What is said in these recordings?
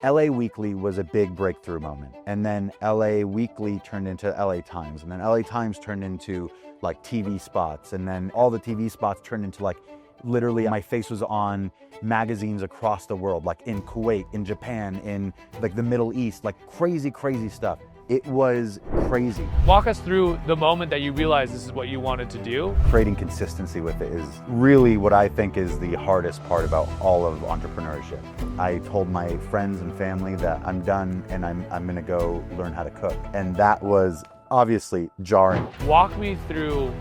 LA Weekly was a big breakthrough moment. And then LA Weekly turned into LA Times. And then LA Times turned into like TV spots. And then all the TV spots turned into like, literally my face was on magazines across the world, like in Kuwait, in Japan, in like the Middle East, like crazy, crazy stuff. It was crazy. Walk us through the moment that you realized this is what you wanted to do. Creating consistency with it is really what I think is the hardest part about all of entrepreneurship. I told my friends and family that I'm done and I'm gonna go learn how to cook. And that was obviously jarring. Walk me through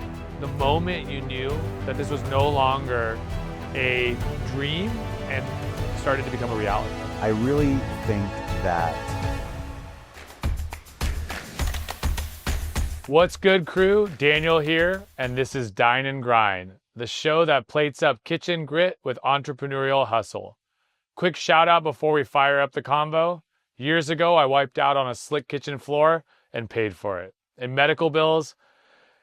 the moment you knew that this was no longer a dream and started to become a reality. I really think that What's good, crew? Daniel here, and this is Dine Grind, the show that plates up kitchen grit with entrepreneurial hustle. Quick shout out before we fire up the convo. Years ago, I wiped out on a slick kitchen floor and paid for it in medical bills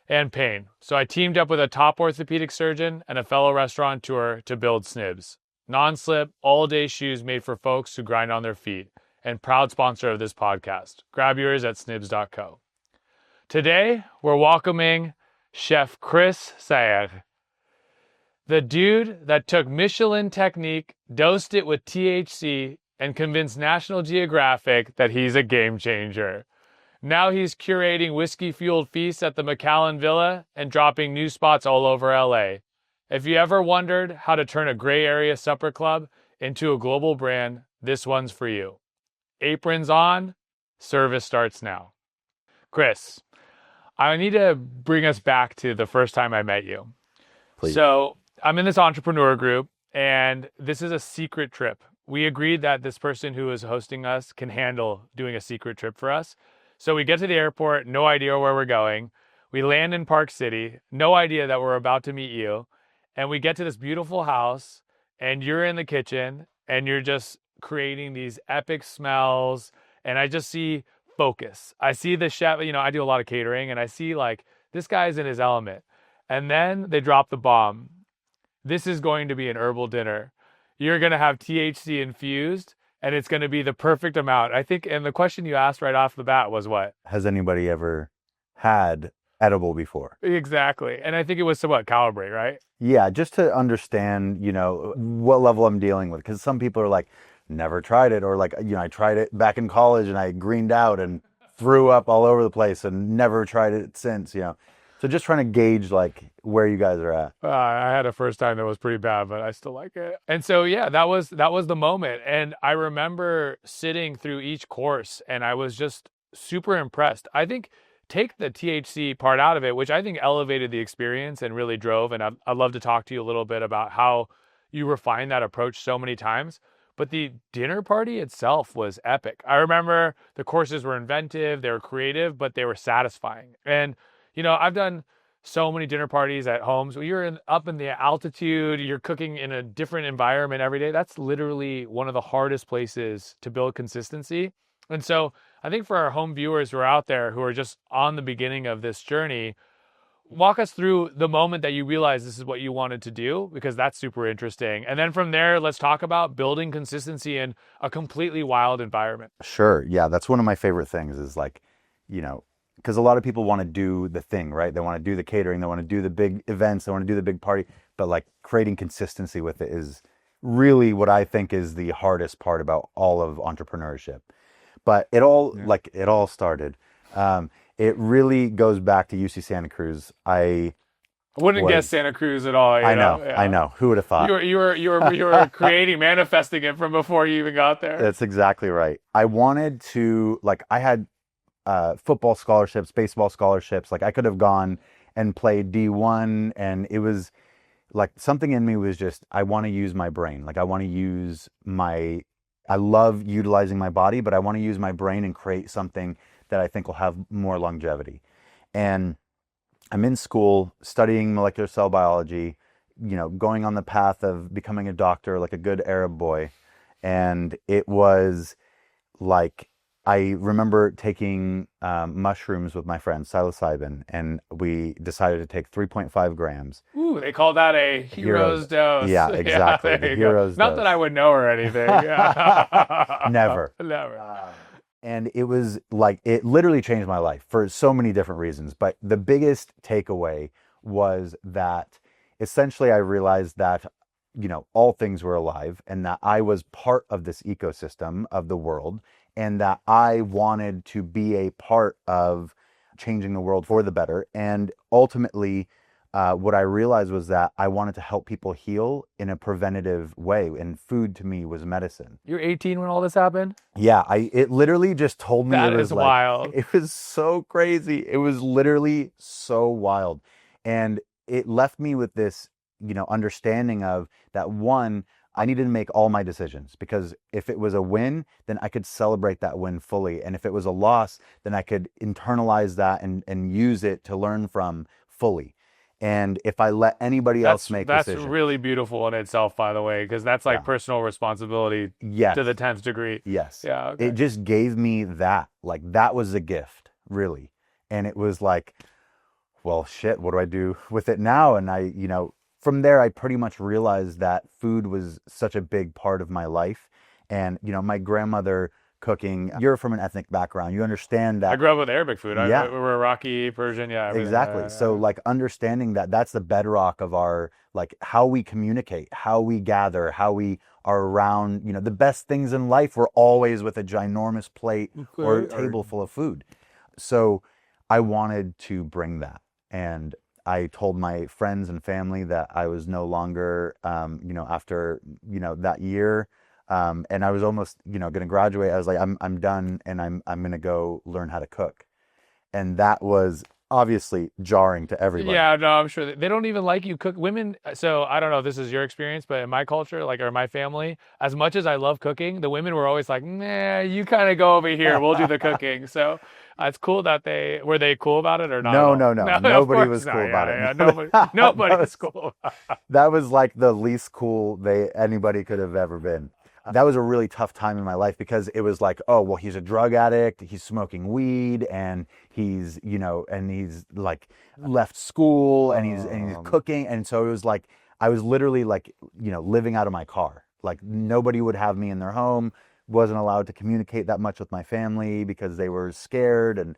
and pain. So I teamed up with a top orthopedic surgeon and a fellow restaurateur to build Snibs. Non-slip, all-day shoes made for folks who grind on their feet, and proud sponsor of this podcast. Grab yours at snibs.co. Today, we're welcoming Chef Chris Sayegh, the dude that took Michelin technique, dosed it with THC, and convinced National Geographic that he's a game changer. Now he's curating whiskey-fueled feasts at the McAllen Villa and dropping new spots all over LA. If you ever wondered how to turn a gray area supper club into a global brand, this one's for you. Aprons on, service starts now. Chris, I need to bring us back to the first time I met you. Please. So I'm in this entrepreneur group, and this is a secret trip. We agreed that this person who is hosting us can handle doing a secret trip for us. So we get to the airport, no idea where we're going. We land in Park City, no idea that we're about to meet you. And we get to this beautiful house, and you're in the kitchen, and you're just creating these epic smells. And I just see focus. I see the chef, I do a lot of catering, and I see like, this guy's in his element. And then they drop the bomb. This is going to be an herbal dinner. You're going to have THC infused, and it's going to be the perfect amount. I think, and the question you asked right off the bat was what? Has anybody ever had edible before? Exactly. And I think it was to what, calibrate, right? Yeah, just to understand, what level I'm dealing with. Because some people are like, never tried it, or like, I tried it back in college and I greened out and threw up all over the place and never tried it since, So just trying to gauge like where you guys are at. I had a first time that was pretty bad, but I still like it. And so, yeah, that was the moment. And I remember sitting through each course and I was just super impressed. I think take the THC part out of it, which I think elevated the experience and really drove. And I'd love to talk to you a little bit about how you refined that approach so many times. But the dinner party itself was epic. I remember the courses were inventive, they were creative, but they were satisfying. And, I've done so many dinner parties at homes. You're up in the altitude, you're cooking in a different environment every day. That's literally one of the hardest places to build consistency. And so I think for our home viewers who are out there who are just on the beginning of this journey, walk us through the moment that you realized this is what you wanted to do, because that's super interesting. And then from there, let's talk about building consistency in a completely wild environment. Sure. Yeah, that's one of my favorite things is like, because a lot of people want to do the thing, right? They want to do the catering, they want to do the big events, they want to do the big party, but like creating consistency with it is really what I think is the hardest part about all of entrepreneurship. But it all started. It really goes back to UC Santa Cruz. I wouldn't guess Santa Cruz at all. I know. Who would have thought? You were creating, manifesting it from before you even got there. That's exactly right. I wanted to, I had football scholarships, baseball scholarships. Like I could have gone and played D1, and it was like something in me was just, I want to use my brain. Like I love utilizing my body, but I want to use my brain and create something that I think will have more longevity. And I'm in school studying molecular cell biology, going on the path of becoming a doctor, like a good Arab boy. And it was like I remember taking mushrooms with my friend psilocybin, and we decided to take 3.5 grams. Ooh, they call that a Heroes. hero's dose. Yeah, Yeah, exactly. The there you go. hero's Not that I dose. would know or anything. Yeah. Never. Never. And it was like, it literally changed my life for so many different reasons. But the biggest takeaway was that essentially I realized that, all things were alive and that I was part of this ecosystem of the world and that I wanted to be a part of changing the world for the better. And ultimately, what I realized was that I wanted to help people heal in a preventative way, and food to me was medicine. You're 18 when all this happened? Yeah, it literally just told me That it was is like, wild. it was so crazy. It was literally so wild. And it left me with this, understanding of that one, I needed to make all my decisions, because if it was a win, then I could celebrate that win fully. And if it was a loss, then I could internalize that and use it to learn from fully. And if I let anybody else make That's decisions. really beautiful in itself, by the way, because that's like Yeah. personal responsibility Yes. to the 10th degree. Yes. Yeah. Okay. It just gave me that. Like, that was a gift, really. And it was like, well, shit, what do I do with it now? And from there, I pretty much realized that food was such a big part of my life. And, my grandmother cooking, you're from an ethnic background. You understand that. I grew up with Arabic food. Yeah. We're Iraqi, Persian, yeah. Everything. Exactly. Yeah. So like understanding that that's the bedrock of our, like, how we communicate, how we gather, how we are around, the best things in life were always with a ginormous plate or table full of food. So I wanted to bring that. And I told my friends and family that I was no longer, after, that year, and I was almost, going to graduate. I was like, I'm done, and I'm going to go learn how to cook. And that was obviously jarring to everybody. Yeah, no, I'm sure they don't even like you cook women. So I don't know if this is your experience, but in my culture, like, or my family, as much as I love cooking, the women were always like, nah, you kind of go over here. We'll do the cooking. So it's cool that were they cool about it or not? No, at all? no. Of Nobody course was not. cool about Yeah, it. yeah. Nobody That was was, cool. that was like the least cool anybody could have ever been. That was a really tough time in my life, because it was like, oh, well, he's a drug addict, he's smoking weed, and he's, and he's like left school, and he's cooking. And so it was like, I was literally like, living out of my car. Like, nobody would have me in their home, wasn't allowed to communicate that much with my family because they were scared. And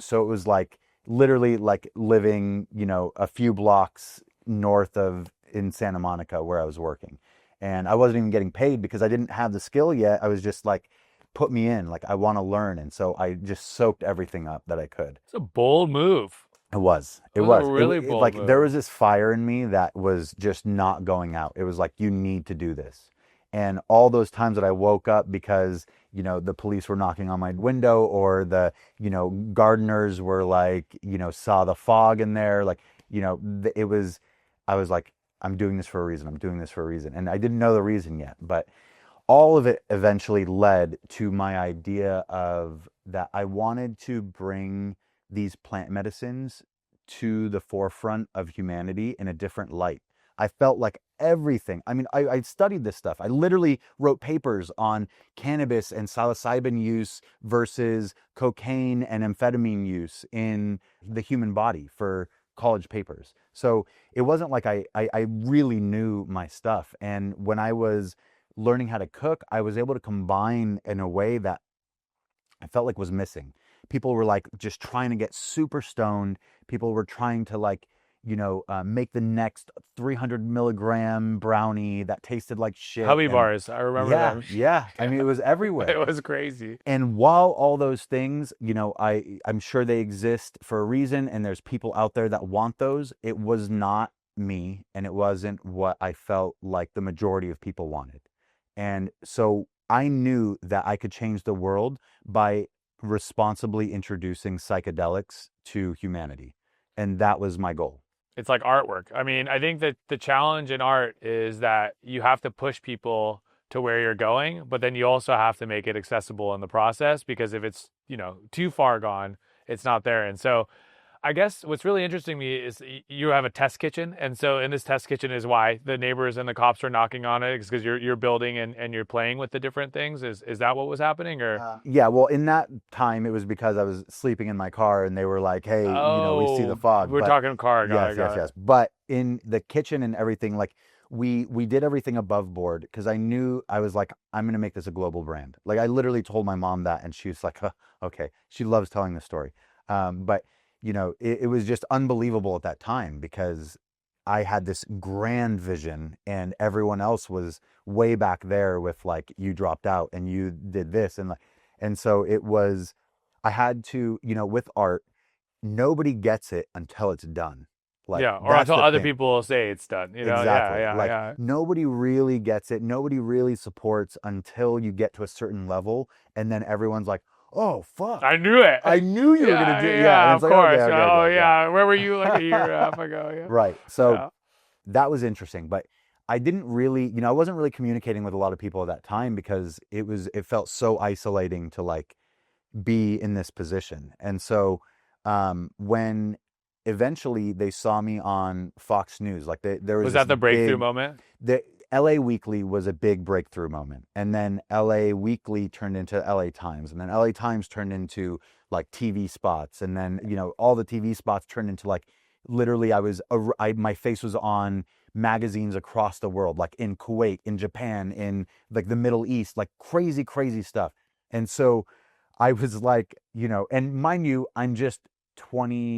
so it was like literally like living, a few blocks north of in Santa Monica where I was working. And I wasn't even getting paid because I didn't have the skill yet. I was just like, put me in, like, I want to learn. And so I just soaked everything up that I could. It's a bold move. It was. It was a really bold like move. There was this fire in me that was just not going out. It was like, you need to do this. And all those times that I woke up because, the police were knocking on my window, or the, gardeners were like, saw the fog in there. Like, I was like, I'm doing this for a reason. I'm doing this for a reason. And I didn't know the reason yet, but all of it eventually led to my idea of that I wanted to bring these plant medicines to the forefront of humanity in a different light. I felt like everything. I mean, I studied this stuff. I literally wrote papers on cannabis and psilocybin use versus cocaine and amphetamine use in the human body for college papers. So it wasn't like I really knew my stuff. And when I was learning how to cook, I was able to combine in a way that I felt like was missing. People were like just trying to get super stoned. People were trying to like, make the next 300 milligram brownie that tasted like shit. Hubby bars, I remember them. Yeah. I mean, it was everywhere. It was crazy. And while all those things, I'm sure they exist for a reason, and there's people out there that want those, it was not me, and it wasn't what I felt like the majority of people wanted. And so I knew that I could change the world by responsibly introducing psychedelics to humanity. And that was my goal. It's like artwork. I mean, I think that the challenge in art is that you have to push people to where you're going, but then you also have to make it accessible in the process, because if it's, too far gone, it's not there. And so I guess what's really interesting to me is you have a test kitchen, and so in this test kitchen is why the neighbors and the cops are knocking on it because you're building and you're playing with the different things. Is that what was happening, or? Yeah, well, in that time, it was because I was sleeping in my car and they were like, hey, we see the Oh, fog. we're But talking car. Got yes, it. yes, Got it. yes. But in the kitchen and everything, like we did everything above board because I knew I was like, I'm gonna make this a global brand. Like I literally told my mom that, and she was like, huh, okay. She loves telling the story. But it was just unbelievable at that time because I had this grand vision and everyone else was way back there with like you dropped out and you did this and so it was I had to, with art, nobody gets it until it's done. Like Yeah, or that's until the other thing. people say it's done. Yeah, Exactly. yeah, Like yeah. nobody really gets it. Nobody really supports until you get to a certain level and then everyone's like, "Oh, fuck. I knew it. I knew you were going to Yeah, do." Yeah, and yeah, it's of like, "Okay, course. okay, Oh, okay." Yeah. yeah. Where were you like a year and a half ago? Yeah, Right. So yeah. that was interesting, but I didn't really, I wasn't really communicating with a lot of people at that time because it felt so isolating to like be in this position. And so when eventually they saw me on Fox News, like there was Was this that the breakthrough big, moment? the LA Weekly was a big breakthrough moment. And then LA Weekly turned into LA Times. And then LA Times turned into like TV spots. And then, all the TV spots turned into like literally my face was on magazines across the world, like in Kuwait, in Japan, in like the Middle East, like crazy, crazy stuff. And so I was like, and mind you, I'm just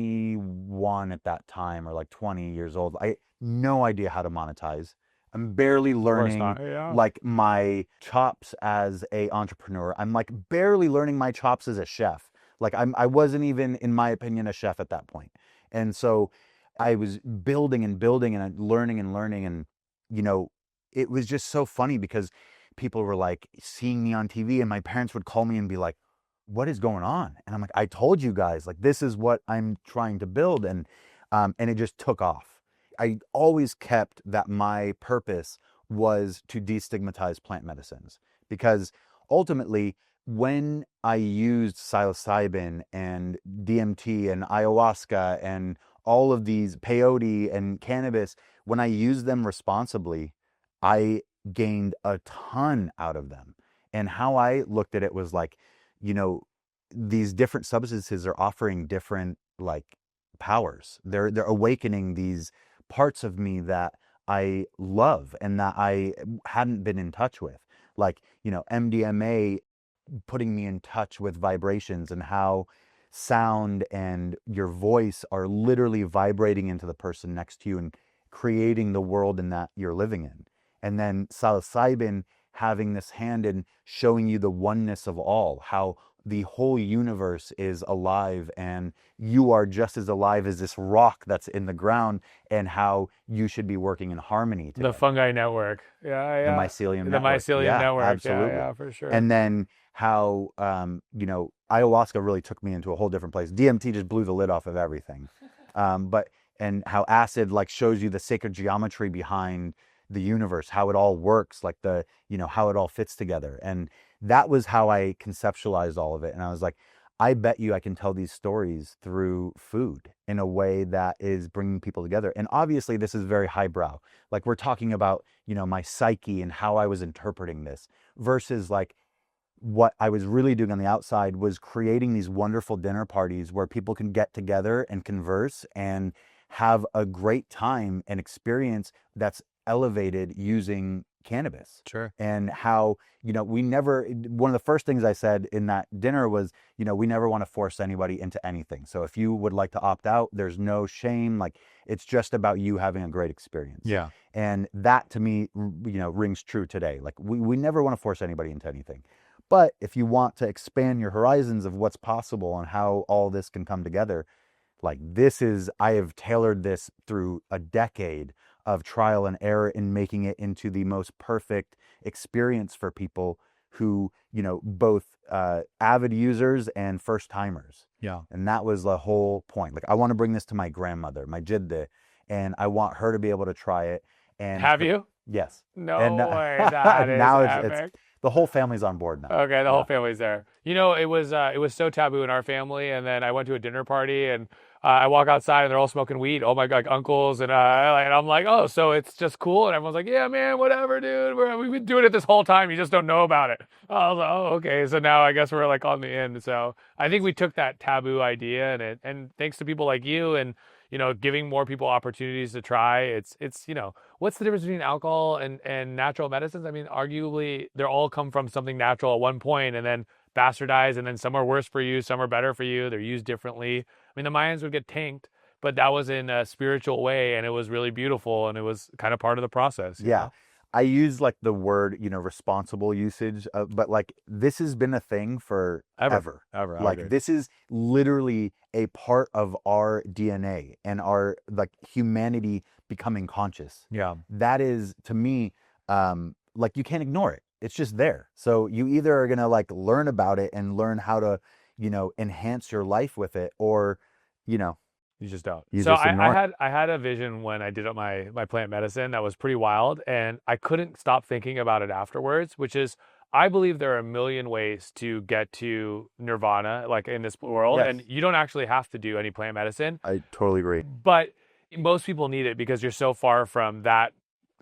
21 at that time or like 20 years old. I no idea how to monetize. I'm barely Of course learning not. Yeah. like my chops as a entrepreneur. I'm like barely learning my chops as a chef. Like I wasn't even, in my opinion, a chef at that point. And so I was building and building and learning and you know, it was just so funny because people were like seeing me on TV and my parents would call me and be like, what is going on? And I'm like, I told you guys, like, this is what I'm trying to build. And it just took off. I always kept that my purpose was to destigmatize plant medicines because ultimately, when I used psilocybin and DMT and ayahuasca and all of these peyote and cannabis, when I used them responsibly, I gained a ton out of them. And how I looked at it was like, you know, these different substances are offering different like powers. They're awakening these parts of me that I love and that I hadn't been in touch with. Like, MDMA putting me in touch with vibrations and how sound and your voice are literally vibrating into the person next to you and creating the world in that you're living in. And then psilocybin having this hand in showing you the oneness of all, how the whole universe is alive and you are just as alive as this rock that's in the ground, and how you should be working in harmony The together. fungi network. Yeah, The yeah. mycelium The network. mycelium Yeah, network. Yeah, absolutely. yeah, for sure. And then how, ayahuasca really took me into a whole different place. DMT just blew the lid off of everything. But, and how acid like shows you the sacred geometry behind the universe, how it all works, like how it all fits together. And that was how I conceptualized all of it. And I was like, I bet you I can tell these stories through food in a way that is bringing people together. And obviously this is very highbrow. Like we're talking about, my psyche and how I was interpreting this versus like what I was really doing on the outside was creating these wonderful dinner parties where people can get together and converse and have a great time and experience that's elevated using cannabis. Sure. And how, one of the first things I said in that dinner was, we never want to force anybody into anything. So if you would like to opt out, there's no shame. Like it's just about you having a great experience. Yeah. And that to me, rings true today. Like we never want to force anybody into anything. But if you want to expand your horizons of what's possible and how all this can come together, like I have tailored this through a decade of trial and error in making it into the most perfect experience for people who, both avid users and first timers. Yeah. And that was the whole point. Like I want to bring this to my grandmother, my jidde, and I want her to be able to try it. And Have you? Yes. No And way. That is now epic. the whole family's on board now. Okay, the Yeah. whole family's there. It was so taboo in our family, and then I went to a dinner party, and I walk outside and they're all smoking weed. Oh my God, like uncles and I'm like, oh, so it's just cool. And everyone's like, yeah, man, whatever, dude. We've been doing it this whole time. You just don't know about it. I was like, oh, okay. So now I guess we're like on the end. So I think we took that taboo idea and thanks to people like you and giving more people opportunities to try. It's what's the difference between alcohol and natural medicines? I mean, arguably, they all come from something natural at one point and then bastardized, and then some are worse for you, some are better for you. They're used differently. I mean, the Mayans would get tanked, but that was in a spiritual way, and it was really beautiful, and it was kind of part of the process. Yeah. I use like the word, responsible usage, but like this has been a thing for ever. Like this is literally a part of our DNA and our like humanity becoming conscious. Yeah. That is to me, like you can't ignore it. It's just there. So you either are gonna like learn about it and learn how to, enhance your life with it, or, you just don't. You so just ignore it. I had a vision when I did up my plant medicine that was pretty wild, and I couldn't stop thinking about it afterwards, which is I believe there are a million ways to get to nirvana, like in this world, Yes. and you don't actually have to do any plant medicine. I totally agree. But most people need it because you're so far from that,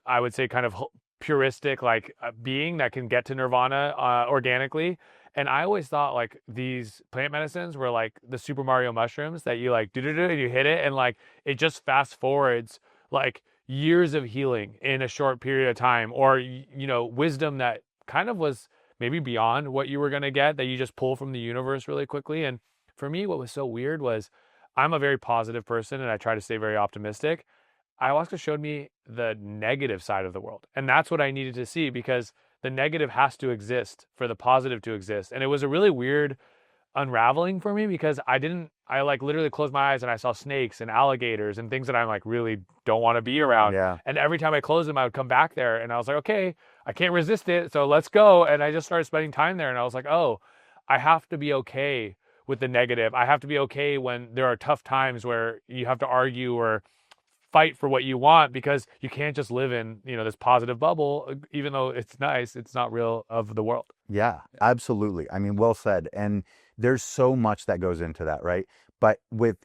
I would say, kind of puristic like being that can get to nirvana organically. And I always thought like these plant medicines were like the Super Mario mushrooms that you like do and you hit it and like it just fast forwards like years of healing in a short period of time, or wisdom that kind of was maybe beyond what you were going to get that you just pull from the universe really quickly. And for me, what was so weird was I'm a very positive person and I try to stay very optimistic. Ayahuasca showed me the negative side of the world. And that's what I needed to see, because the negative has to exist for the positive to exist. And it was a really weird unraveling for me, because I like literally closed my eyes and I saw snakes and alligators and things that I like really don't want to be around. Yeah. And every time I closed them, I would come back there and I was like, okay, I can't resist it. So let's go. And I just started spending time there and I was like, oh, I have to be okay with the negative. I have to be okay when there are tough times where you have to argue or fight for what you want, because you can't just live in this positive bubble. Even though it's nice, it's not real of the world. Yeah, absolutely. I mean, well said. And there's so much that goes into that, right? But with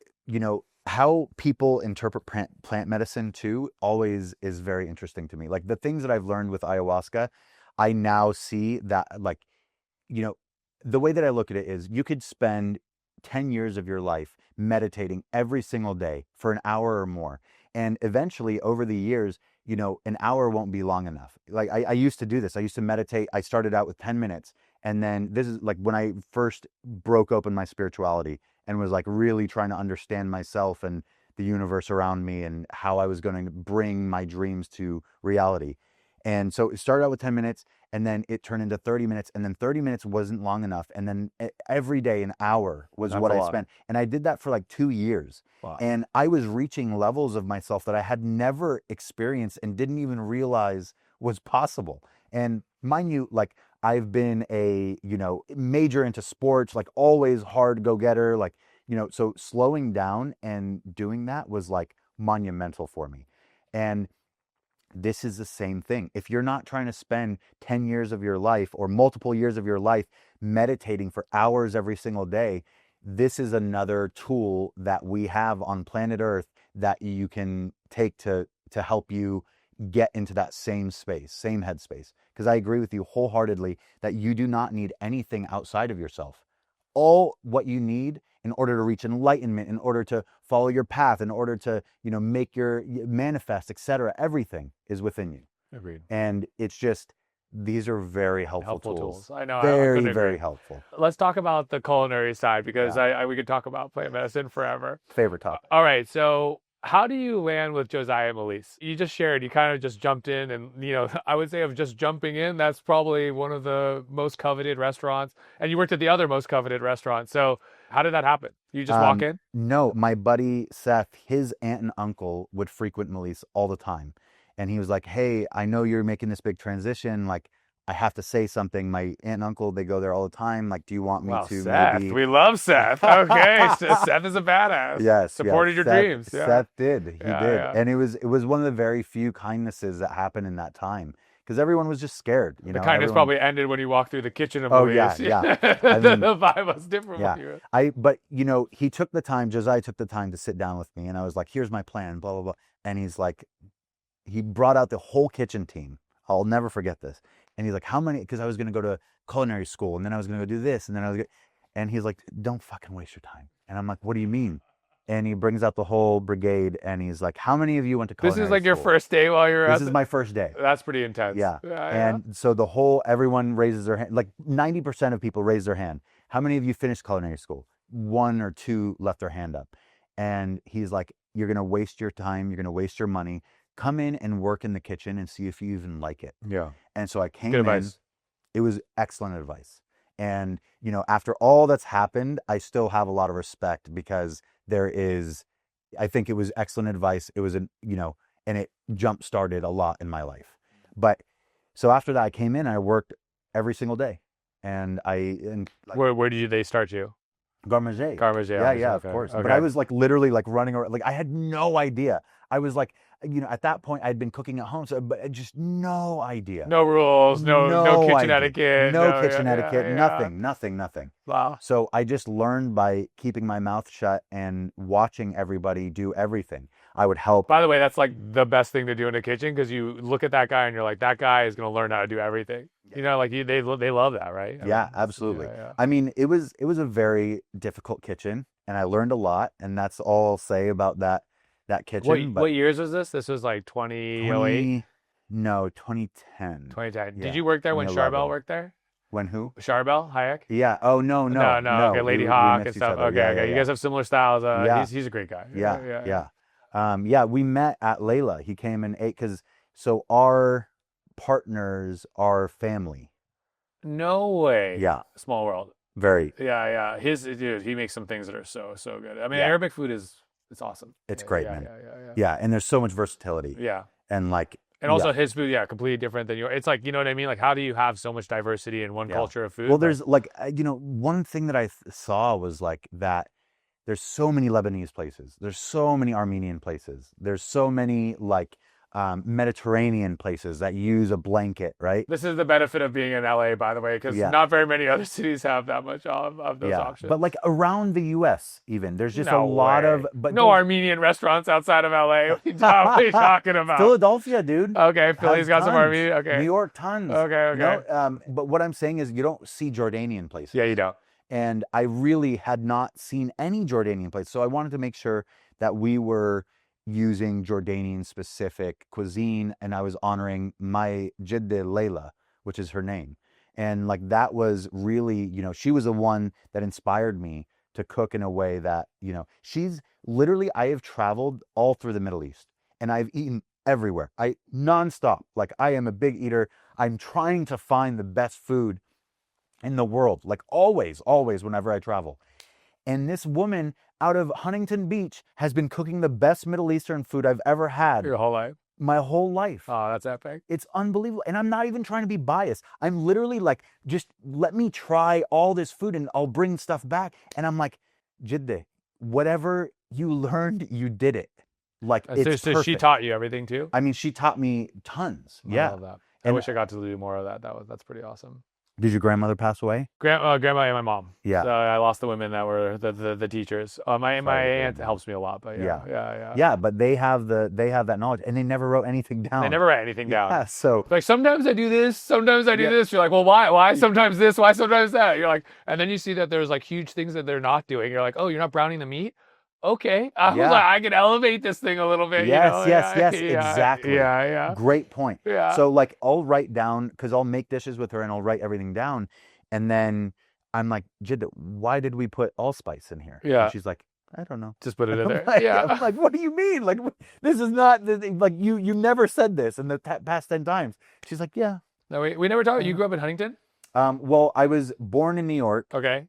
how people interpret plant medicine too always is very interesting to me. Like the things that I've learned with ayahuasca, I now see that like the way that I look at it is you could spend 10 years of your life meditating every single day for an hour or more. And eventually over the years, an hour won't be long enough. Like I used to do this. I used to meditate. I started out with 10 minutes. And then this is like when I first broke open my spirituality and was like really trying to understand myself and the universe around me and how I was going to bring my dreams to reality. And so it started out with 10 minutes and then it turned into 30 minutes, and then 30 minutes wasn't long enough. And then every day an hour was That's what a I lot. spent. And I did that for like 2 years. Wow. And I was reaching levels of myself that I had never experienced and didn't even realize was possible. And mind you, like I've been a, major into sports, like always hard go-getter, like, so slowing down and doing that was like monumental for me. And this is the same thing. If you're not trying to spend 10 years of your life or multiple years of your life meditating for hours every single day, this is another tool that we have on planet Earth that you can take to help you get into that same space, same headspace. Because I agree with you wholeheartedly that you do not need anything outside of yourself. All what you need in order to reach enlightenment, in order to follow your path, in order to, make your manifest, etc. Everything is within you. Agreed. And it's just, these are very helpful tools. I know. Very, I couldn't very agree. helpful. Let's talk about the culinary side, because we could talk about plant medicine forever. Favorite topic. All right. So how do you land with Josiah and Melise? You just shared, you kind of just jumped in and, I would say of just jumping in, that's probably one of the most coveted restaurants. And you worked at the other most coveted restaurant. So how did that happen? You just walk in? No, my buddy Seth, his aunt and uncle would frequent Melise all the time. And he was like, hey, I know you're making this big transition. Like, I have to say something. My aunt and uncle, they go there all the time. Like, do you want me to Seth. maybe... We love Seth. Okay. Seth is a badass. Yes. Supported your Seth, dreams. Yeah. Seth did. He did. Yeah. And it was one of the very few kindnesses that happened in that time. because everyone was just scared. The kindness probably ended when you walked through the kitchen of Oh, Louise. yeah. The vibe was different. Yeah. But he took the time, Josiah took the time to sit down with me, and I was like, here's my plan, blah, blah, blah. And he's like, he brought out the whole kitchen team. I'll never forget this. And he's like, how many, because I was going to go to culinary school, and then I was going to go do this, and then and he's like, don't fucking waste your time. And I'm like, what do you mean? And he brings out the whole brigade, and he's like, how many of you went to culinary This is like school? your first day while you're This is my first day. That's pretty intense. Yeah. And so everyone raises their hand. Like 90% of people raise their hand. How many of you finished culinary school? 1 or 2 left their hand up. And he's like, you're going to waste your time. You're going to waste your money. Come in and work in the kitchen and see if you even like it. Yeah. And so I came Good in. advice. It was excellent advice. And, after all that's happened, I still have a lot of respect because I think it was excellent advice. It was, and it jump-started a lot in my life. But so after that, I came in and I worked every single day. And where did they start you? Garmager. Yeah, of course. Okay. But I was like literally like running around. Like I had no idea. I was like, at that point I'd been cooking at home, but just no idea. No rules, no kitchen etiquette. No kitchen etiquette, nothing. Wow. So I just learned by keeping my mouth shut and watching everybody do everything. I would help. By the way, that's like the best thing to do in the kitchen because you look at that guy and you're like, that guy is going to learn how to do everything. Like they love that, right? Yeah, absolutely. Yeah. I mean, it was a very difficult kitchen, and I learned a lot, and that's all I'll say about that kitchen. What years was this? This was like 2008? No, 2010. 2010. Did you work there when Charbel worked there? When who? Charbel Hayek? Yeah. Oh, no. Okay, Lady Hawk and stuff. Okay. Yeah. You guys have similar styles. He's a great guy. Yeah. We met at Layla. He came and ate so our partners are family. No way. Yeah. Small world. Very. Yeah. He makes some things that are so good. I mean, Arabic food it's awesome. It's great, man. Yeah, and there's so much versatility. Yeah. And also his food, completely different than yours. It's like, you know what I mean? Like, how do you have so much diversity in one culture of food? Well, there's one thing that I saw was like that there's so many Lebanese places. There's so many Armenian places. There's so many Mediterranean places that use a blanket, right? This is the benefit of being in LA, by the way, because not very many other cities have that much of those options. But like around the U.S., even there's just a lot of Armenian restaurants outside of LA. What are you talking about? Philadelphia, dude. Okay, Philly's got some Armenian. Okay, New York, tons. Okay. But what I'm saying is, you don't see Jordanian places. Yeah, you don't. And I really had not seen any Jordanian places, so I wanted to make sure that we were using Jordanian specific cuisine, and I was honoring my Jidda Layla, which is her name. And like that was really, she was the one that inspired me to cook in a way that, she's literally, I have traveled all through the Middle East and I've eaten everywhere. I nonstop. Like I am a big eater. I'm trying to find the best food in the world, like always whenever I travel. And this woman out of Huntington Beach has been cooking the best Middle Eastern food I've ever had. Your whole life? My whole life. Oh, that's epic. It's unbelievable. And I'm not even trying to be biased. I'm literally like, just let me try all this food and I'll bring stuff back. And I'm like, Jidde, whatever you learned, you did it. Like, it's so she taught you everything too? I mean, she taught me tons. I love that. I wish I got to do more of that. That's pretty awesome. Did your grandmother pass away? Grandma and my mom. Yeah. So I lost the women that were the teachers. My aunt helps me a lot, but yeah. Yeah, but they have that knowledge, and they never wrote anything down. They never write anything down. Yeah, so like sometimes I do this, sometimes I do this. You're like, well, why? Why sometimes this? Why sometimes that? You're like, and then you see that there's like huge things that they're not doing. You're like, oh, you're not browning the meat? Okay. I was like, I can elevate this thing a little bit. Yes, exactly. Yeah. Great point. Yeah. So like I'll write down, because I'll make dishes with her and I'll write everything down. And then I'm like, Jidda, why did we put allspice in here? Yeah. And she's like, I don't know. Just put it in there. I'm like, what do you mean? Like, this is not, like, you never said this in the past 10 times. She's like, yeah. No, we never talked. You grew up in Huntington? Well, I was born in New York. Okay.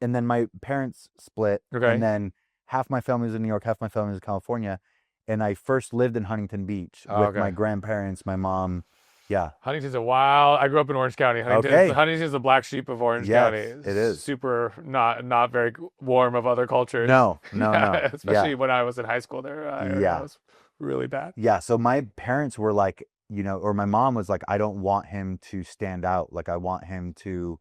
And then my parents split. Okay. And then half my family was in New York, half my family was in California. And I first lived in Huntington Beach with my grandparents, my mom. Yeah. Huntington's a wild. I grew up in Orange County. Huntington's the black sheep of Orange County. It is. Super not very warm of other cultures. No. Especially when I was in high school there. It was really bad. Yeah. So my parents were like, or my mom was like, I don't want him to stand out. Like, I want him to,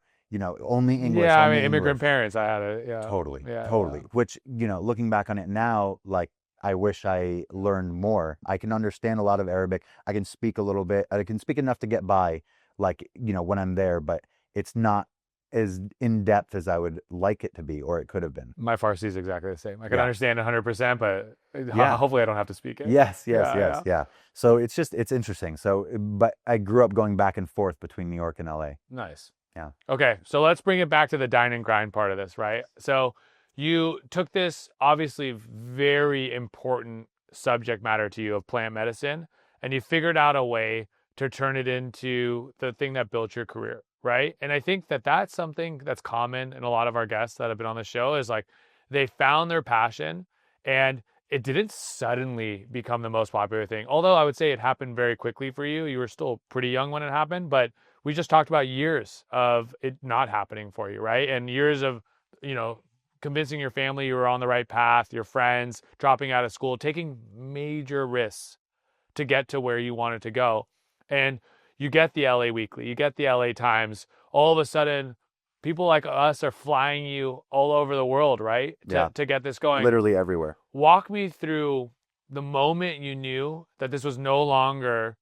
only English, Yeah, I only mean, immigrant English. parents, I had it. Yeah. Totally, Yeah. totally. Which, looking back on it now, like, I wish I learned more. I can understand a lot of Arabic. I can speak a little bit. I can speak enough to get by, like, when I'm there, but it's not as in depth as I would like it to be, or it could have been. My Farsi is exactly the same. I can Yeah. understand 100%, but Yeah. hopefully I don't have to speak it. Yes, yes, Yeah, yes, yeah. yeah. So it's interesting. So, but I grew up going back and forth between New York and LA. Nice. Yeah. Okay, so let's bring it back to the dine and grind part of this, right? So you took this obviously very important subject matter to you of plant medicine, and you figured out a way to turn it into the thing that built your career, right? And I think that that's something that's common in a lot of our guests that have been on the show is like they found their passion and it didn't suddenly become the most popular thing. Although I would say it happened very quickly for you. You were still pretty young when it happened, but we just talked about years of it not happening for you, right? And years of, convincing your family you were on the right path, your friends, dropping out of school, taking major risks to get to where you wanted to go. And you get the LA Weekly, you get the LA Times. All of a sudden, people like us are flying you all over the world, right? Yeah. To get this going. Literally everywhere. Walk me through the moment you knew that this was no longer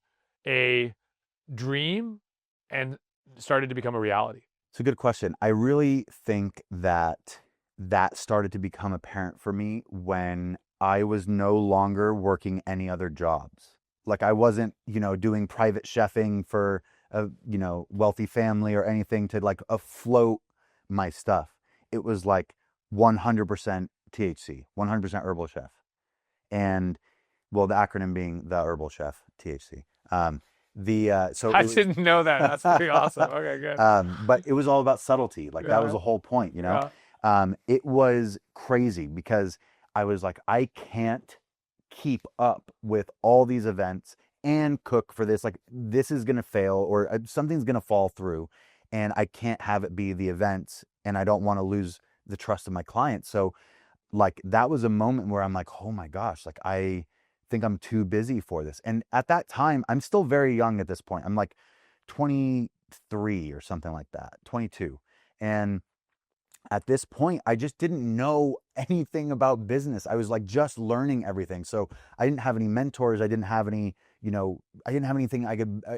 a dream and started to become a reality. It's a good question. I really think that started to become apparent for me when I was no longer working any other jobs. Like, I wasn't, doing private chefing for a, wealthy family or anything to like afloat my stuff. It was like 100% THC, 100% Herbal Chef. And well, the acronym being the Herbal Chef, THC. So I didn't know that. That's pretty awesome. Okay, good. But it was all about subtlety. Like, that was the whole point, Yeah. It was crazy because I was like, I can't keep up with all these events and cook for this. Like, this is going to fail or something's going to fall through, and I can't have it be the events, and I don't want to lose the trust of my clients. So, like, that was a moment where I'm like, oh my gosh, like, I think I'm too busy for this. And at that time, I'm still very young at this point. I'm like 23 or something like that, 22. And at this point, I just didn't know anything about business. I was like just learning everything. So I didn't have any mentors. I didn't have any, I didn't have anything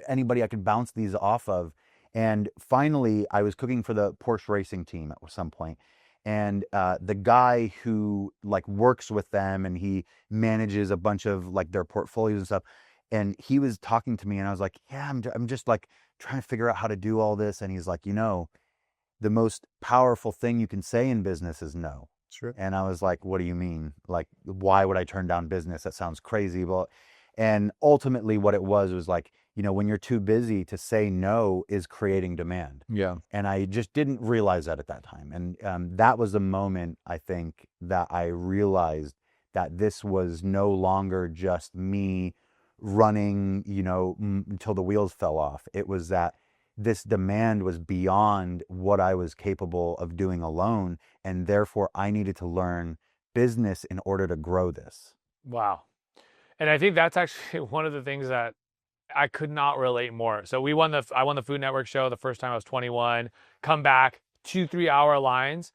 anybody I could bounce these off of. And finally, I was cooking for the Porsche racing team at some point. And the guy who like works with them and he manages a bunch of like their portfolios and stuff. And he was talking to me and I was like, yeah, I'm just like trying to figure out how to do all this. And he's like, the most powerful thing you can say in business is no. Sure. And I was like, what do you mean? Like, why would I turn down business? That sounds crazy. Well, and ultimately what it was like, when you're too busy to say no is creating demand. Yeah. And I just didn't realize that at that time. And that was the moment, I think, that I realized that this was no longer just me running, until the wheels fell off. It was that this demand was beyond what I was capable of doing alone. And therefore, I needed to learn business in order to grow this. Wow. And I think that's actually one of the things that I could not relate more. So I won the Food Network show the first time I was 21, come back, 2-3 hour lines.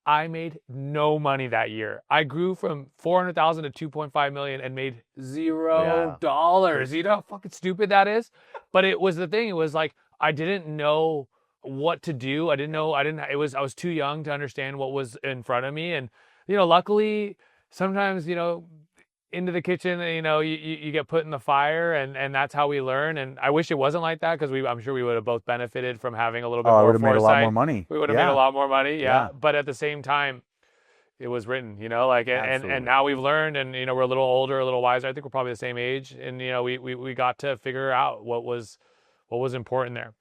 I made no money that year. I grew from 400,000 to 2.5 million and made $0. You know how fucking stupid that is? But it was the thing. It was like, I didn't know what to do. I was too young to understand what was in front of me. And, luckily sometimes, into the kitchen, you get put in the fire and that's how we learn. And I wish it wasn't like that because I'm sure we would have both benefited from having a little bit more I would have made a lot foresight. more money. We would have made a lot more money. Yeah. But at the same time, it was written, and now we've learned and, we're a little older, a little wiser. I think we're probably the same age. And, we got to figure out what was important there.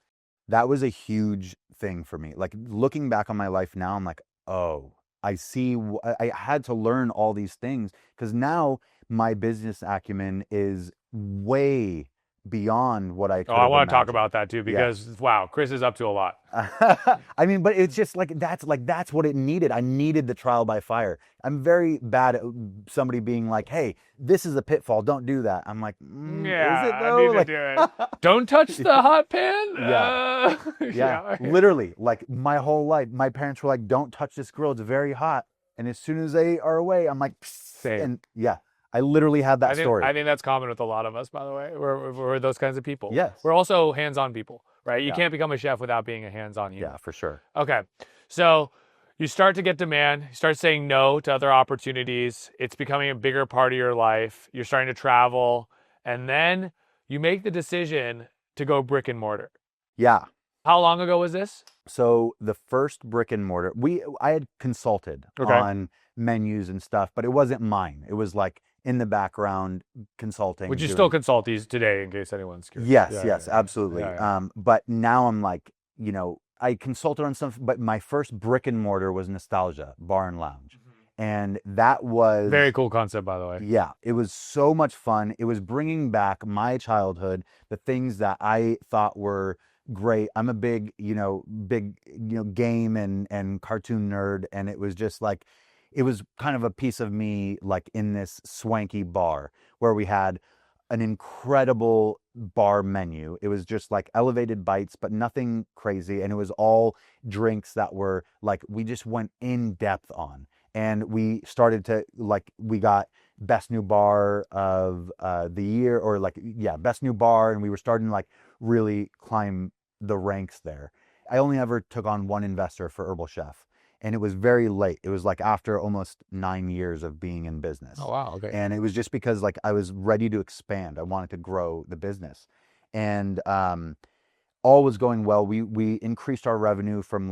That was a huge thing for me. Like, looking back on my life now, I'm like, oh, I see. I had to learn all these things because now my business acumen is way beyond what I Oh, could I have want to talk imagined. about that too Yeah. because wow, Chris is up to a lot. I mean, but it's just that's what it needed. I needed the trial by fire. I'm very bad at somebody being like, "Hey, this is a pitfall. Don't do that." I'm like, "Is it Yeah, I though?" need to Like, do it. Don't touch the hot pan. yeah, yeah. Yeah. Literally, like my whole life, my parents were like, "Don't touch this grill. It's very hot." And as soon as they are away, I'm like, "Psst," Same. and yeah, I literally had that story. I think that's common with a lot of us, by the way. We're those kinds of people. Yes. We're also hands-on people, right? You Yeah. can't become a chef without being a hands-on human. Yeah, for sure. Okay. So you start to get demand, you start saying no to other opportunities. It's becoming a bigger part of your life. You're starting to travel. And then you make the decision to go brick and mortar. Yeah. How long ago was this? So the first brick and mortar, I had consulted Okay. on menus and stuff, but it wasn't mine. It was like in the background consulting. Would you doing- still consult these today in case anyone's curious? Yes, Yeah, yes, yeah. absolutely. Yeah. But now I'm like, I consulted on some, but my first brick and mortar was Nostalgia Bar and Lounge. And that was Very cool concept, by the way. Yeah, it was so much fun. It was bringing back my childhood, the things that I thought were great. I'm a big game and cartoon nerd, and it was just like, it was kind of a piece of me, like in this swanky bar where we had an incredible bar menu. It was just like elevated bites, but nothing crazy. And it was all drinks that were like, we just went in depth on. And we started to we got best new bar of the year, or best new bar. And we were starting to like really climb the ranks there. I only ever took on one investor for Herbal Chef. And it was very late. It was like after almost 9 years of being in business. Oh, wow. Okay. And it was just because like I was ready to expand. I wanted to grow the business. And all was going well. We increased our revenue from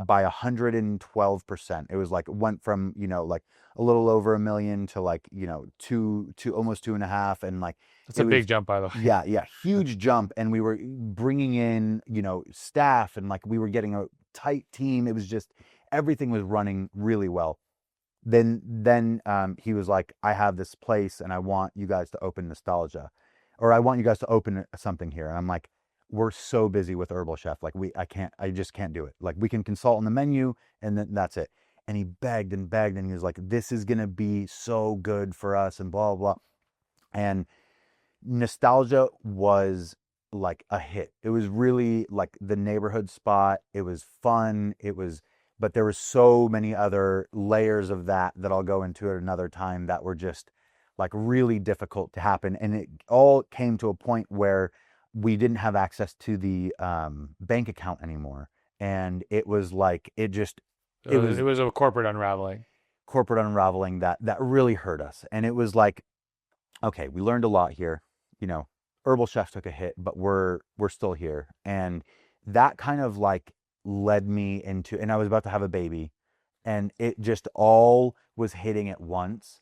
by 112%. It was like, it went from, like a little over $1 million to like, two to almost 2.5. And like, That's a big jump, by the way. yeah, huge jump. And we were bringing in, staff, and like we were getting a tight team. It was just, everything was running really well. Then he was like, I have this place and I want you guys to open Nostalgia, or I want you guys to open something here. And I'm like, we're so busy with Herbal Chef. Like I just can't do it. Like we can consult on the menu and then that's it. And he begged and begged, and he was like, this is going to be so good for us and blah, blah, blah. And Nostalgia was like a hit. It was really like the neighborhood spot. It was fun. But there were so many other layers of that I'll go into at another time that were just like really difficult to happen. And it all came to a point where we didn't have access to the bank account anymore. And it was like, it was a corporate unraveling. That really hurt us. And it was like, okay, we learned a lot here. Herbal Chef took a hit, but we're still here. And that kind of like led me into, and I was about to have a baby, and it just all was hitting at once.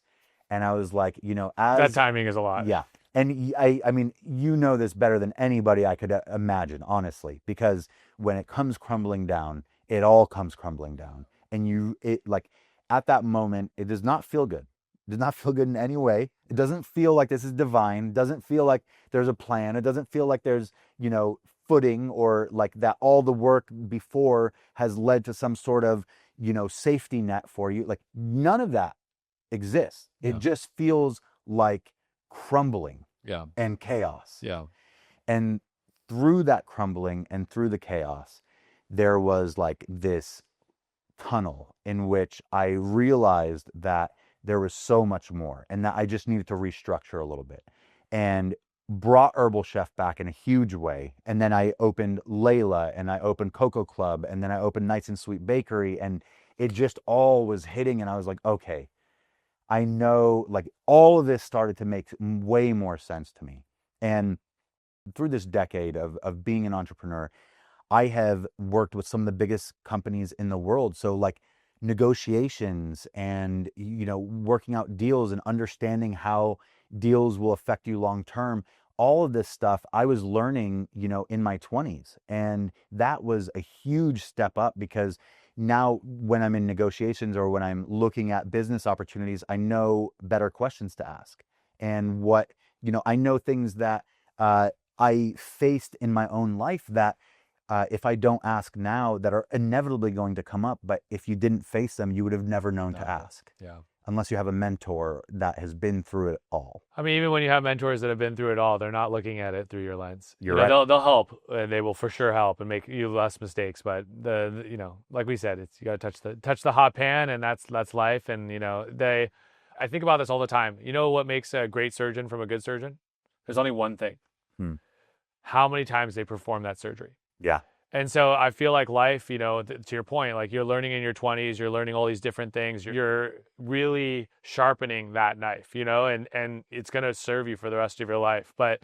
And I was like, that timing is a lot. Yeah. And I mean, this better than anybody I could imagine, honestly, because when it comes crumbling down, it all comes crumbling down. And at that moment, it does not feel good. It does not feel good in any way. It doesn't feel like this is divine. It doesn't feel like there's a plan. It doesn't feel like there's, footing, or like that all the work before has led to some sort of, safety net for you. Like none of that exists. Yeah. It just feels like crumbling and chaos. Yeah. And through that crumbling and through the chaos, there was like this tunnel in which I realized that there was so much more, and that I just needed to restructure a little bit, and brought Herbal Chef back in a huge way. And then I opened Layla, and I opened Cocoa Club, and then I opened Nights and Sweet Bakery, and it just all was hitting. And I was like, okay, I know, like all of this started to make way more sense to me. And through this decade of being an entrepreneur, I have worked with some of the biggest companies in the world. So like negotiations and, working out deals and understanding how deals will affect you long term. All of this stuff I was learning, in my 20s. And that was a huge step up, because now when I'm in negotiations or when I'm looking at business opportunities, I know better questions to ask and what I know things that I faced in my own life that if I don't ask now, that are inevitably going to come up. But if you didn't face them, you would have never known to ask. Yeah. Unless you have a mentor that has been through it all. I mean, even when you have mentors that have been through it all, they're not looking at it through your lens. You're right. They'll help, and they will for sure help and make you less mistakes. But like we said, you got to touch the hot pan, and that's life. And I think about this all the time. You know what makes a great surgeon from a good surgeon? There's only one thing. How many times they perform that surgery. Yeah. And so I feel like life, to your point, like you're learning in your 20s, you're learning all these different things. You're really sharpening that knife, and it's going to serve you for the rest of your life. But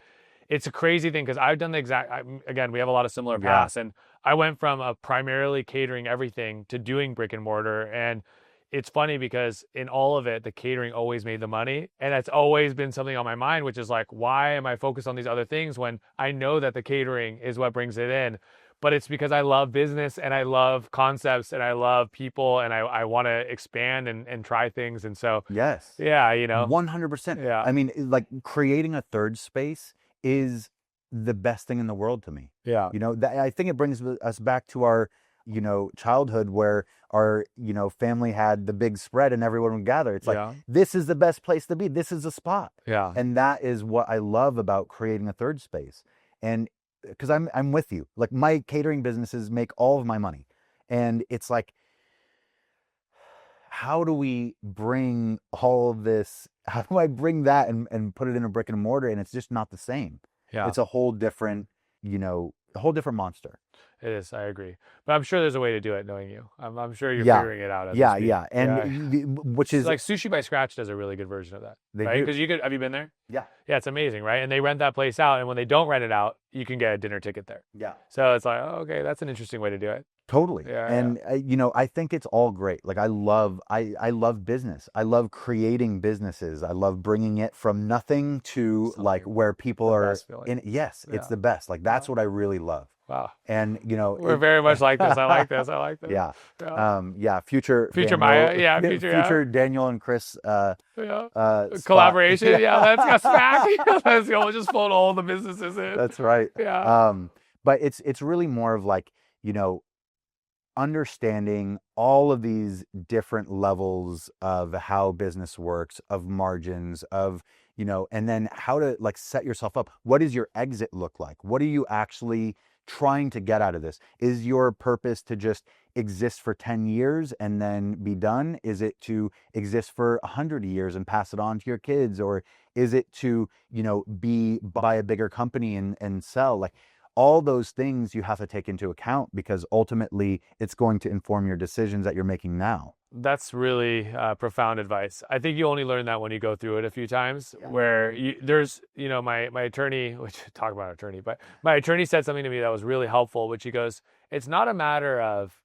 it's a crazy thing because I've done again, we have a lot of similar paths. And I went from a primarily catering everything to doing brick and mortar. And it's funny because in all of it, the catering always made the money. And it's always been something on my mind, which is like, why am I focused on these other things when I know that the catering is what brings it in? But it's because I love business and I love concepts and I love people and I want to expand and try things. And so, yes. Yeah, 100%. Yeah. I mean, like creating a third space is the best thing in the world to me. Yeah. I think it brings us back to our, childhood where our, family had the big spread and everyone would gather. It's like, this is the best place to be. This is a spot. Yeah. And that is what I love about creating a third space. And because I'm with you. Like my catering businesses make all of my money. And it's like, how do we bring all of this? How do I bring that and put it in a brick and mortar? And it's just not the same. Yeah. It's a whole different, a whole different monster. It is. I agree. But I'm sure there's a way to do it knowing you. I'm sure you're figuring it out. Yeah. And which is like Sushi by Scratch does a really good version of that. They right? do. Because have you been there? Yeah. Yeah, it's amazing, right? And they rent that place out. And when they don't rent it out, you can get a dinner ticket there. Yeah. So it's like, oh, okay, that's an interesting way to do it. Totally. Yeah, and I think it's all great. Like I love business. I love creating businesses. I love bringing it from nothing to like where people are in. Yes, it's the best. Like that's what I really love. Wow. And we're very much like this. I like this. Yeah. Future Daniel, Maya. Yeah. Future Daniel and Chris. Collaboration. Yeah. Let's go smack. Let's go. We'll just fold all the businesses in. That's right. Yeah. But it's really more of like, understanding all of these different levels of how business works, of margins, of, and then how to like set yourself up. What does your exit look like? What are you actually trying to get out of this? Is your purpose to just exist for 10 years and then be done? Is it to exist for 100 years and pass it on to your kids? Or is it to, buy a bigger company and sell? Like, all those things you have to take into account because ultimately it's going to inform your decisions that you're making now. That's really profound advice. I think you only learn that when you go through it a few times where there's, my attorney, which talk about attorney, but my attorney said something to me that was really helpful, which he goes, it's not a matter of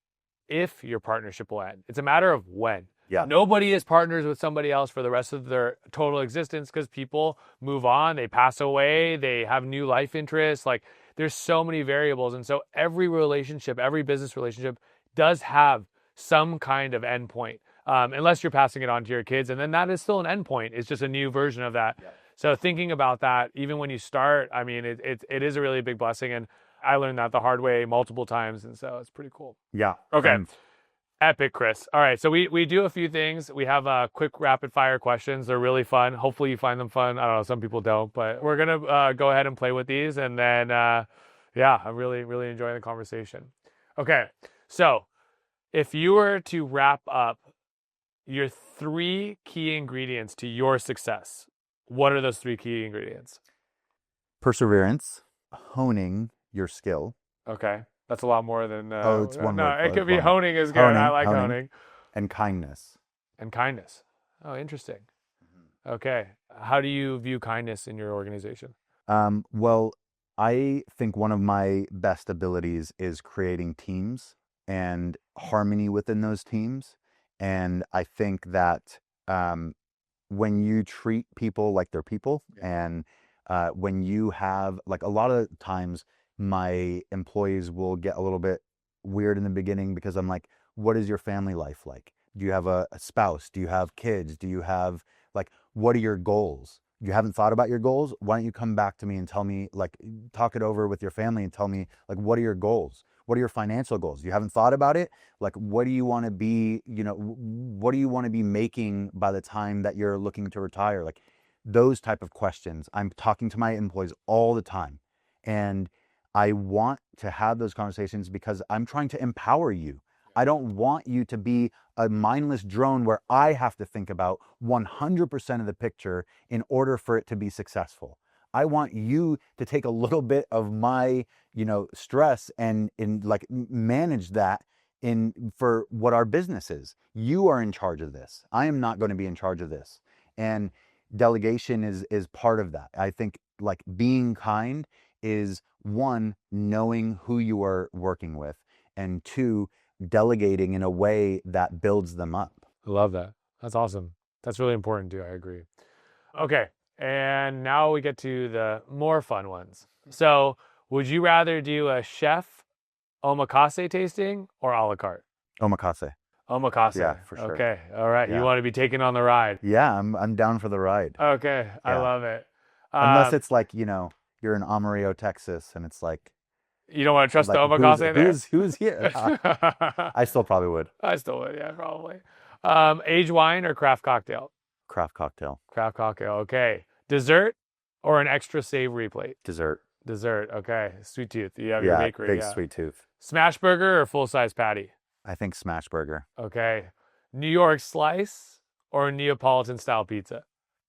if your partnership will end. It's a matter of when. Yeah. Nobody is partners with somebody else for the rest of their total existence because people move on, they pass away, they have new life interests. Like, there's so many variables. And so every relationship, every business relationship does have some kind of endpoint, unless you're passing it on to your kids. And then that is still an endpoint. It's just a new version of that. Yeah. So thinking about that, even when you start, I mean, it is a really big blessing. And I learned that the hard way multiple times. And so it's pretty cool. Yeah. Okay. Epic, Chris. All right. So we do a few things. We have quick rapid fire questions. They're really fun. Hopefully you find them fun. I don't know. Some people don't, but we're going to go ahead and play with these. And then, I'm really, really enjoying the conversation. Okay. So if you were to wrap up your 3 key ingredients to your success, what are those 3 key ingredients? Perseverance, honing your skill. Okay. That's a lot more than... it's one no, word. It could be honing is good. I like honing. And kindness. And kindness. Oh, interesting. Okay. How do you view kindness in your organization? Well, I think one of my best abilities is creating teams and harmony within those teams. And I think that when you treat people like they're people, and when you have, like, a lot of times my employees will get a little bit weird in the beginning because I'm like, what is your family life like? Do you have a spouse? Do you have kids? Do you have, like, what are your goals? you haven't thought about your goals, why don't you come back to me and tell me, like, talk it over with your family and tell me, like, what are your goals? What are your financial goals? You haven't thought about it? Like, what do you want to be, what do you want to be making by the time that you're looking to retire? Like, those type of questions. I'm talking to my employees all the time. And I want to have those conversations because I'm trying to empower you. I don't want you to be a mindless drone where I have to think about 100% of the picture in order for it to be successful. I want you to take a little bit of my, stress and like manage that for what our business is. You are in charge of this. I am not going to be in charge of this. And delegation is part of that. I think like being kind is, one, knowing who you are working with, and two, delegating in a way that builds them up. I love that. That's awesome. That's really important too. I agree. Okay. And now we get to the more fun ones. So would you rather do a chef omakase tasting or a la carte? Omakase. Omakase. Yeah, for sure. Okay. All right. Yeah. You want to be taken on the ride. Yeah, I'm down for the ride. Okay. I Yeah. love it. Unless it's like, you're in Amarillo, Texas, and it's like, you don't want to trust like, the omakase in there? who's here? I still probably would. I still would. Yeah, probably. Aged wine or craft cocktail? Craft cocktail. Craft cocktail. Okay. Dessert or an extra savory plate? Dessert. Dessert. Okay. Sweet tooth. You have your bakery. Big Yeah. sweet tooth. Smash burger or full-size patty? I think smash burger. Okay. New York slice or Neapolitan style pizza?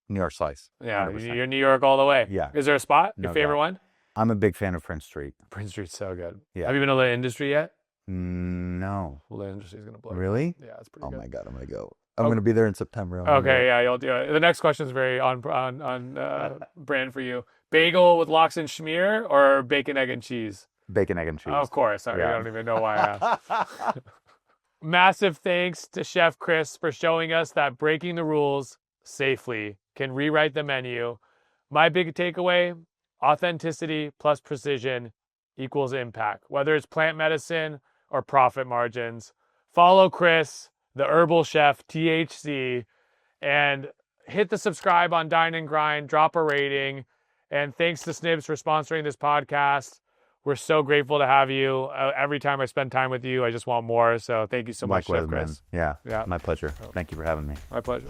New York slice. Yeah, 100%. you're New York all the way. Yeah. Is there a spot? No Your favorite doubt. one? I'm a big fan of Prince Street. Prince Street's so good. Yeah. Have you been to the Industry yet? No. Well, the Industry's gonna blow. Really? Yeah, it's pretty Oh good. my God, I'm gonna go. I'm gonna be there in September. Okay, yeah, you'll do it. The next question is very on brand for you. Bagel with lox and schmear or bacon, egg, and cheese? Bacon, egg, and cheese. Of course. Sorry, Yeah. I don't even know why I asked. Massive thanks to Chef Chris for showing us that breaking the rules safely can rewrite the menu. My big takeaway, authenticity plus precision equals impact, whether it's plant medicine or profit margins. Follow Chris, the Herbal Chef, THC, and hit the subscribe on Dine Grind, drop a rating. And thanks to Snibs for sponsoring this podcast. We're so grateful to have you. Every time I spend time with you, I just want more. So thank you so much, Chef Chris. Man. Yeah, Yeah. my pleasure. Thank you for having me. My pleasure.